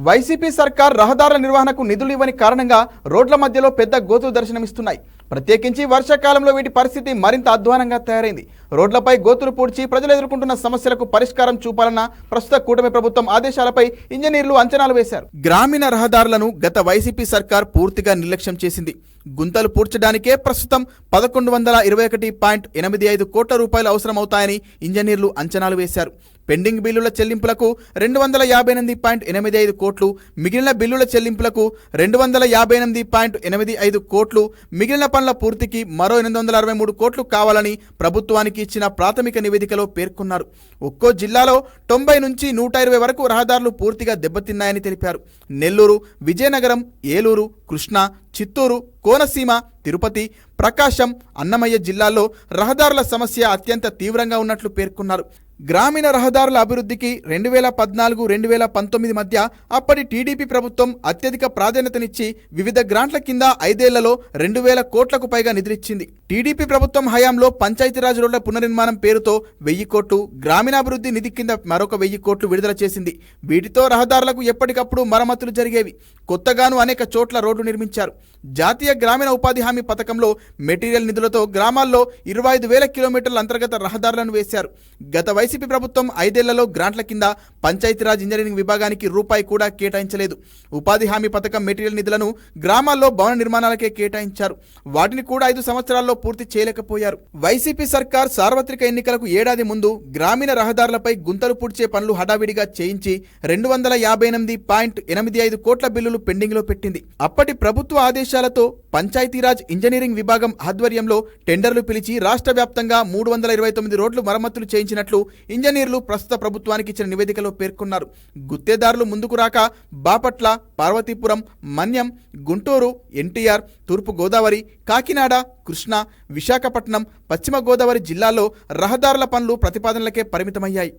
YCP సర్కార్ రహదారుల నిర్వహణకు నిధులు ఇవ్వని కారణంగా రోడ్ల మధ్యలో పెద్ద గోతులు దర్శనమిస్తున్నాయి. ప్రత్యేకించి వర్షాకాలంలో వీటి పరిస్థితి మరింత అధ్వానంగా తయారైంది. రోడ్లపై గోతులు పూడ్చి ప్రజలు ఎదుర్కొంటున్న సమస్యలకు పరిష్కారం చూపాలన్న ప్రస్తుత కూటమి ప్రభుత్వం ఆదేశాలపై ఇంజనీర్లు అంచనాలు వేశారు. గ్రామీణ రహదారులను గత వైసీపీ సర్కార్ పూర్తిగా నిర్లక్ష్యం చేసింది. గుంతలు పూడ్చడానికే ప్రస్తుతం 1121.85 కోట్ల రూపాయలు అవసరమవుతాయని ఇంజనీర్లు అంచనాలు వేశారు. పెండింగ్ బిల్లుల చెల్లింపులకు 258.85 కోట్లు, మిగిలిన బిల్లుల చెల్లింపులకు 258.85 కోట్లు, మిగిలిన పనుల పూర్తికి మరో 863 కోట్లు కావాలని ప్రభుత్వానికి ఇచ్చిన ప్రాథమిక నివేదికలో పేర్కొన్నారు. ఒక్కో జిల్లాలో 90 నుంచి 120 వరకు రహదారులు పూర్తిగా దెబ్బతిన్నాయని తెలిపారు. నెల్లూరు, విజయనగరం, ఏలూరు, కృష్ణా, చిత్తూరు, కోనసీమ, తిరుపతి, ప్రకాశం, అన్నమయ్య జిల్లాల్లో రహదారుల సమస్య అత్యంత తీవ్రంగా ఉన్నట్లు పేర్కొన్నారు. గ్రామీణ రహదారుల అభివృద్ధికి 2014-2019 మధ్య అప్పటి టీడీపీ ప్రభుత్వం అత్యధిక ప్రాధాన్యతనిచ్చి వివిధ గ్రాంట్ల కింద 5 ఏళ్లలో 2,000 కోట్లకు పైగా నిధులిచ్చింది. టీడీపీ ప్రభుత్వం హయాంలో పంచాయతీరాజ్ రోడ్ల పునర్నిర్మాణం పేరుతో 1000 కోట్లు, గ్రామీణాభివృద్ధి నిధి కింద మరొక 1000 కోట్లు విడుదల చేసింది. వీటితో రహదారులకు ఎప్పటికప్పుడు మరమ్మతులు జరిగేవి. కొత్తగాను అనేక చోట్ల రోడ్లు నిర్మించారు. జాతీయ గ్రామీణ ఉపాధి హామీ పథకంలో మెటీరియల్ నిధులతో గ్రామాల్లో 25,000 కిలోమీటర్ల అంతర్గత రహదారులను వేశారు. గత వైసీపీ ప్రభుత్వం 5 ఏళ్లలో గ్రాంట్ల కింద పంచాయతీరాజ్ ఇంజనీరింగ్ విభాగానికి రూపాయి కూడా కేటాయించలేదు. ఉపాధి హామీ పథకం మెటీరియల్ నిధులను గ్రామాల్లో భవన నిర్మాణాలకే కేటాయించారు. వాటిని కూడా 5 సంవత్సరాల్లో పూర్తి చేయలేకపోయారు. వైసీపీ సర్కార్ సార్వత్రిక ఎన్నికలకు ఏడాది ముందు గ్రామీణ రహదారులపై గుంతలు పూడ్చే పనులు హడావిడిగా చేయించి 258.85 కోట్ల బిల్లులు పెండింగ్ లో పెట్టింది. అప్పటి ప్రభుత్వ ఆదేశాలతో పంచాయతీరాజ్ ఇంజనీరింగ్ విభాగం ఆధ్వర్యంలో టెండర్లు పిలిచి రాష్ట్ర వ్యాప్తంగా 329 రోడ్లు మరమ్మతులు చేయించినట్లు ఇంజనీర్లు ప్రస్తుత ప్రభుత్వానికి ఇచ్చిన నివేదికలో పేర్కొన్నారు. గుత్తేదారులు ముందుకు రాక బాపట్ల, పార్వతీపురం, మన్యం, గుంటూరు, ఎన్టీఆర్, తూర్పు గోదావరి, కాకినాడ, కృష్ణా, విశాఖపట్నం, పశ్చిమ గోదావరి జిల్లాల్లో రహదారుల పనులు ప్రతిపాదనలకే పరిమితమయ్యాయి.